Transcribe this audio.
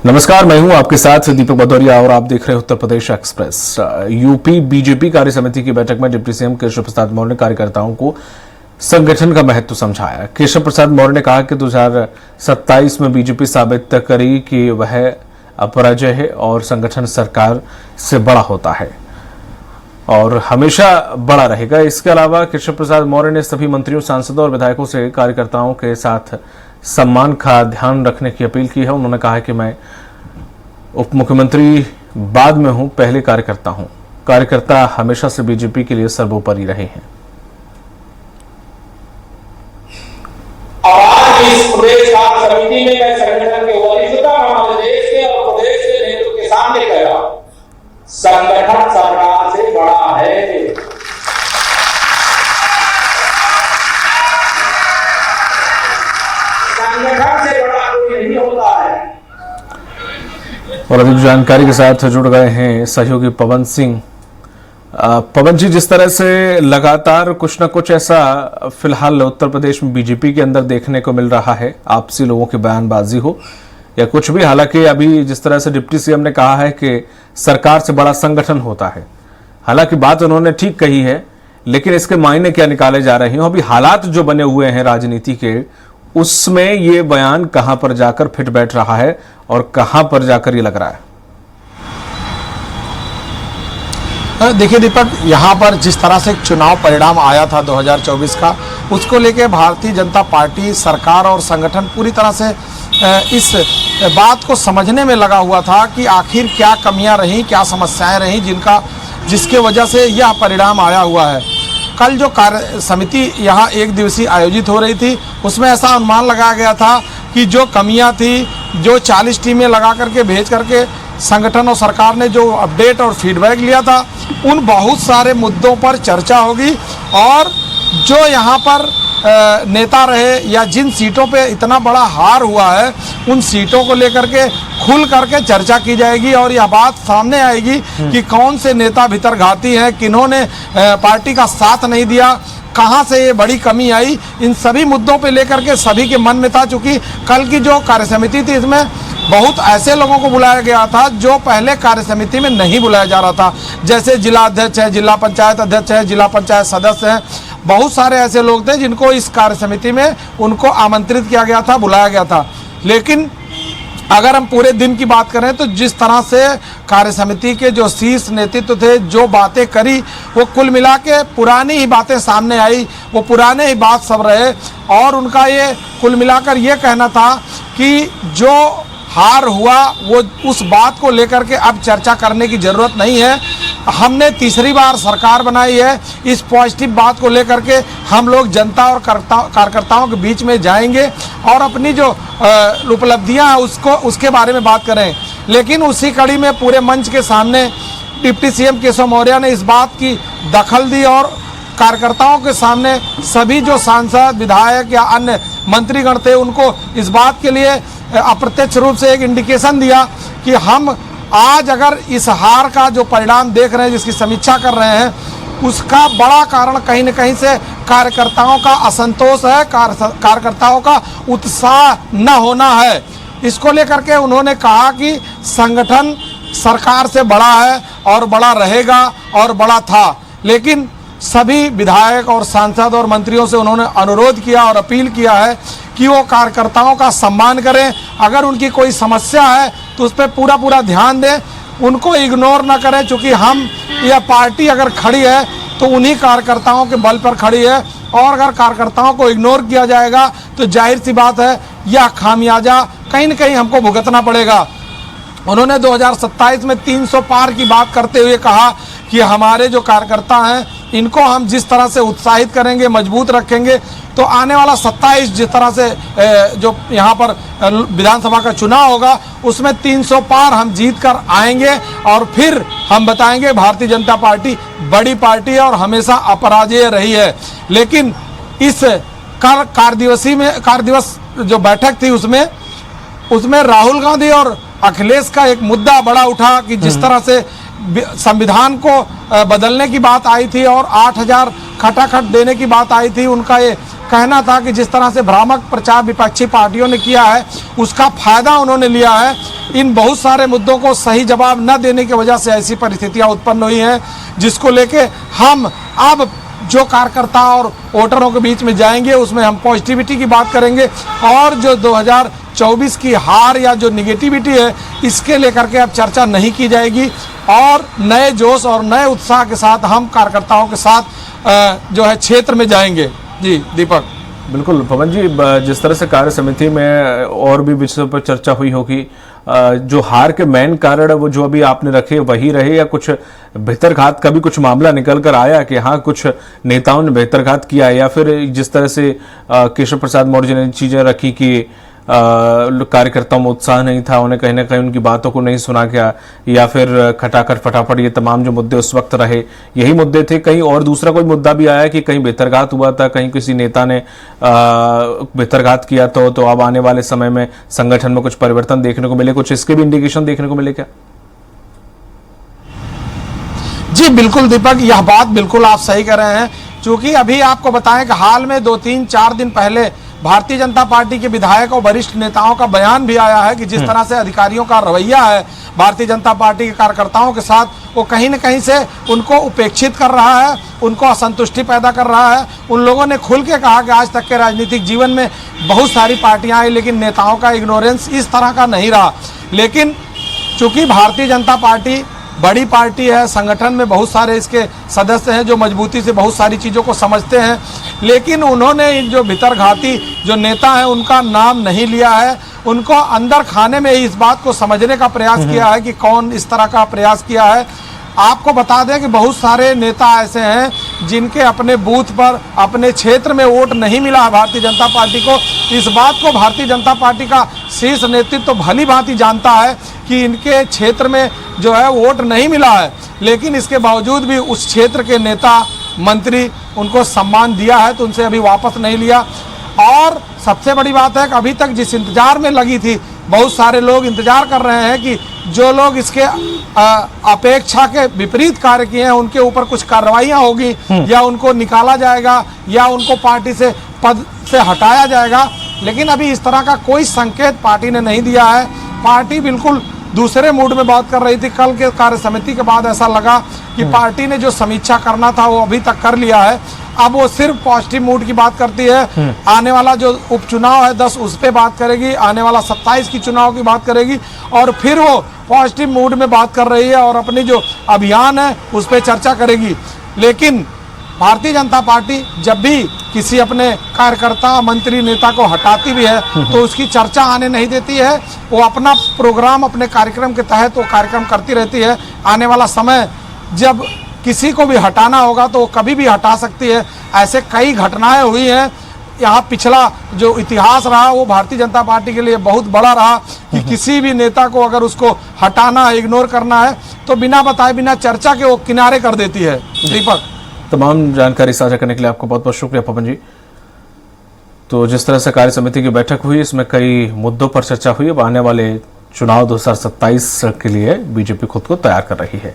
नमस्कार, मैं हूं आपके साथ दीपक भदौरिया और आप देख रहे हैं Uttar Pradesh express. UP BJP कार्य समिति की बैठक में डिप्टी सीएम केशव प्रसाद मौर्य ने कार्यकर्ताओं को संगठन का महत्व समझाया। केशव प्रसाद मौर्य ने कहा कि 2027 में बीजेपी साबित करेगी कि वह अपराजय है और संगठन सरकार से बड़ा होता है और हमेशा बड़ा रहेगा। इसके अलावा केशव प्रसाद मौर्य ने सभी मंत्रियों, सांसदों और विधायकों से कार्यकर्ताओं के साथ सम्मान का ध्यान रखने की अपील की है। उन्होंने कहा कि मैं उप मुख्यमंत्री बाद में हूं, पहले कार्यकर्ता हूं। कार्यकर्ता हमेशा से बीजेपी के लिए सर्वोपरि रहे हैं। आज इस प्रदेश कार्य समिति में मैं संगठन के वरिष्ठता हमारे देश के और प्रदेश के नेतृत्व के सामने कह रहा हूं, संगठन सरकार से बड़ा है। संगठन से बड़ा कोई नहीं होता है। और अधिक जानकारी के साथ जुड़ गए हैं सहयोगी पवन सिंह। पवन जी, जिस तरह से लगातार कुछ न कुछ ऐसा फिलहाल उत्तर प्रदेश में बीजेपी के अंदर देखने को मिल रहा है, आपसी लोगों की बयानबाजी हो या कुछ भी, हालांकि अभी जिस तरह से डिप्टी सीएम ने कहा है कि सरकार से बड़ा संगठन होता है, हालांकि बात उन्होंने ठीक कही है, लेकिन इसके मायने क्या निकाले जा रहे हैं? अभी हालात जो बने हुए हैं राजनीति के, उसमें ये बयान कहां पर जाकर फिट बैठ रहा है और कहां पर जाकर ये लग रहा है? देखिए दीपक, यहाँ पर जिस तरह से चुनाव परिणाम आया था 2024 का, उसको लेके भारतीय जनता पार्टी, सरकार और संगठन पूरी तरह से इस बात को समझने में लगा हुआ था कि आखिर क्या कमियां रहीं, क्या समस्याएं रहीं जिसके वजह से यह परिणाम आया हुआ है। कल जो कार्य समिति यहाँ एक दिवसीय आयोजित हो रही थी, उसमें ऐसा अनुमान लगाया गया था कि जो कमियां थी, जो 40 टीमें लगा करके भेज करके संगठन और सरकार ने जो अपडेट और फीडबैक लिया था, उन बहुत सारे मुद्दों पर चर्चा होगी और जो यहाँ पर नेता रहे या जिन सीटों पे इतना बड़ा हार हुआ है, उन सीटों को लेकर के खुल करके चर्चा की जाएगी और यह बात सामने आएगी कि कौन से नेता भीतरघाती हैं, किन्होंने पार्टी का साथ नहीं दिया, कहां से ये बड़ी कमी आई। इन सभी मुद्दों पे लेकर के सभी के मन में था। चूंकि कल की जो कार्य समिति थी, इसमें बहुत ऐसे लोगों को बुलाया गया था जो पहले कार्य समिति में नहीं बुलाया जा रहा था, जैसे जिला अध्यक्ष है, जिला पंचायत अध्यक्ष है, जिला पंचायत सदस्य हैं। बहुत सारे ऐसे लोग थे जिनको इस कार्य समिति में उनको आमंत्रित किया गया था, बुलाया गया था। लेकिन अगर हम पूरे दिन की बात करें तो जिस तरह से कार्य समिति के जो शीर्ष नेतृत्व थे, जो बातें करी, वो कुल मिला के पुरानी ही बातें सामने आई, वो पुराने ही बात सब रहे और उनका ये कुल मिलाकर ये कहना था कि जो हार हुआ वो उस बात को लेकर के अब चर्चा करने की ज़रूरत नहीं है। हमने तीसरी बार सरकार बनाई है, इस पॉजिटिव बात को लेकर के हम लोग जनता और कार्यकर्ताओं के बीच में जाएंगे और अपनी जो उपलब्धियां हैं उसके बारे में बात करें। लेकिन उसी कड़ी में पूरे मंच के सामने डिप्टी सीएम केशव मौर्य ने इस बात की दखल दी और कार्यकर्ताओं के सामने सभी जो सांसद, विधायक या अन्य मंत्रीगण थे, उनको इस बात के लिए अप्रत्यक्ष रूप से एक इंडिकेशन दिया कि हम आज अगर इस हार का जो परिणाम देख रहे हैं, जिसकी समीक्षा कर रहे हैं, उसका बड़ा कारण कहीं न कहीं से कार्यकर्ताओं का असंतोष है, कार्यकर्ताओं का उत्साह न होना है। इसको लेकर के उन्होंने कहा कि संगठन सरकार से बड़ा है और बड़ा रहेगा और बड़ा था। लेकिन सभी विधायक और सांसद और मंत्रियों से उन्होंने अनुरोध किया और अपील किया है कि वो कार्यकर्ताओं का सम्मान करें। अगर उनकी कोई समस्या है तो उस पर पूरा ध्यान दें, उनको इग्नोर ना करें। चूँकि हम यह पार्टी अगर खड़ी है तो उन्हीं कार्यकर्ताओं के बल पर खड़ी है और अगर कार्यकर्ताओं को इग्नोर किया जाएगा तो जाहिर सी बात है यह खामियाजा कहीं न कहीं हमको भुगतना पड़ेगा। उन्होंने 2027 में 300 पार की बात करते हुए कहा कि हमारे जो कार्यकर्ता हैं, इनको हम जिस तरह से उत्साहित करेंगे, मजबूत रखेंगे, तो आने वाला 27 जिस तरह से जो यहाँ पर विधानसभा का चुनाव होगा, उसमें 300 पार हम जीत कर आएंगे और फिर हम बताएंगे भारतीय जनता पार्टी बड़ी पार्टी है और हमेशा अपराजय रही है। लेकिन इस कार्य दिवस जो बैठक थी, उसमें राहुल गांधी और अखिलेश का एक मुद्दा बड़ा उठा कि जिस तरह से संविधान को बदलने की बात आई थी और 8,000 खटाखट देने की बात आई थी, उनका ये कहना था कि जिस तरह से भ्रामक प्रचार विपक्षी पार्टियों ने किया है उसका फायदा उन्होंने लिया है। इन बहुत सारे मुद्दों को सही जवाब न देने की वजह से ऐसी परिस्थितियां उत्पन्न हुई हैं, जिसको लेके हम अब जो कार्यकर्ता और वोटरों के बीच में जाएंगे उसमें हम पॉजिटिविटी की बात करेंगे और जो 2024 की हार या जो निगेटिविटी है इसके लेकर के अब चर्चा नहीं की जाएगी और नए जोश और नए उत्साह के साथ हम कार्यकर्ताओं के साथ जो है क्षेत्र में जाएंगे। जी दीपक। बिल्कुल पवन जी, जिस तरह से कार्य समिति में और भी विषयों पर चर्चा हुई होगी, जो हार के मेन कारण वो जो अभी आपने रखे वही रहे या कुछ बेहतरघात का भी कुछ मामला निकल कर आया कि हाँ कुछ नेताओं ने बेहतरघात किया, या फिर जिस तरह से केशव प्रसाद मौर्य ने चीजें रखी कि कार्यकर्ताओं में उत्साह नहीं था, उन्हें कहीं ना कहीं उनकी बातों को नहीं सुना गया, या फिर खटाखट फटाफट, ये तमाम जो मुद्दे उस वक्त रहे यही मुद्दे थे। कहीं और दूसरा कोई मुद्दा भी आया कि कहीं बेहतरघात हुआ था, कहीं किसी नेता ने बेहतरघात किया तो अब आने वाले समय में संगठन में कुछ परिवर्तन देखने को मिले, कुछ इसके भी इंडिकेशन देखने को मिले क्या? जी बिल्कुल दीपक, यह बात बिल्कुल आप सही कह रहे हैं। क्योंकि अभी आपको बताएं कि हाल में 2-3-4 दिन पहले भारतीय जनता पार्टी के विधायक और वरिष्ठ नेताओं का बयान भी आया है कि जिस तरह से अधिकारियों का रवैया है भारतीय जनता पार्टी के कार्यकर्ताओं के साथ, वो कहीं न कहीं से उनको उपेक्षित कर रहा है, उनको असंतुष्टि पैदा कर रहा है। उन लोगों ने खुल के कहा कि आज तक के राजनीतिक जीवन में बहुत सारी पार्टियां आई लेकिन नेताओं का इग्नोरेंस इस तरह का नहीं रहा। लेकिन चूंकि भारतीय जनता पार्टी बड़ी पार्टी है, संगठन में बहुत सारे इसके सदस्य हैं जो मजबूती से बहुत सारी चीज़ों को समझते हैं, लेकिन उन्होंने जो भीतरघाती जो नेता हैं उनका नाम नहीं लिया है। उनको अंदर खाने में ही इस बात को समझने का प्रयास किया है कि कौन इस तरह का प्रयास किया है। आपको बता दें कि बहुत सारे नेता ऐसे हैं जिनके अपने बूथ पर अपने क्षेत्र में वोट नहीं मिला है भारतीय जनता पार्टी को। इस बात को भारतीय जनता पार्टी का शीर्ष नेतृत्व तो भली भांति जानता है कि इनके क्षेत्र में जो है वोट नहीं मिला है, लेकिन इसके बावजूद भी उस क्षेत्र के नेता मंत्री उनको सम्मान दिया है तो उनसे अभी वापस नहीं लिया। और सबसे बड़ी बात है कि अभी तक जिस इंतजार में लगी थी, बहुत सारे लोग इंतजार कर रहे हैं कि जो लोग इसके अपेक्षा के विपरीत कार्य किए हैं उनके ऊपर कुछ कार्रवाइयां होगी या उनको निकाला जाएगा या उनको पार्टी से पद से हटाया जाएगा। लेकिन अभी इस तरह का कोई संकेत पार्टी ने नहीं दिया है। पार्टी बिल्कुल दूसरे मूड में बात कर रही थी। कल के कार्य समिति के बाद ऐसा लगा कि पार्टी ने जो समीक्षा करना था वो अभी तक कर लिया है। अब वो सिर्फ पॉजिटिव मूड की बात करती है। आने वाला जो उपचुनाव है 10 उस पे बात करेगी, आने वाला 27 की चुनाव की बात करेगी और फिर वो पॉजिटिव मूड में बात कर रही है और अपनी जो अभियान है उस पर चर्चा करेगी। लेकिन भारतीय जनता पार्टी जब भी किसी अपने कार्यकर्ता मंत्री नेता को हटाती भी है तो उसकी चर्चा आने नहीं देती है। वो अपना प्रोग्राम अपने कार्यक्रम के तहत वो कार्यक्रम करती रहती है। आने वाला समय जब किसी को भी हटाना होगा तो वो कभी भी हटा सकती है। ऐसे कई घटनाएं हुई हैं। यहाँ पिछला जो इतिहास रहा वो भारतीय जनता पार्टी के लिए बहुत बड़ा रहा कि किसी भी नेता को अगर उसको हटाना है, इग्नोर करना है तो बिना बताए बिना चर्चा के वो किनारे कर देती है। दीपक, तमाम जानकारी साझा करने के लिए आपको बहुत बहुत शुक्रिया पवन जी। तो जिस तरह से कार्य समिति की बैठक हुई इसमें कई मुद्दों पर चर्चा हुई। अब आने वाले चुनाव 2027 के लिए बीजेपी खुद को तैयार कर रही है।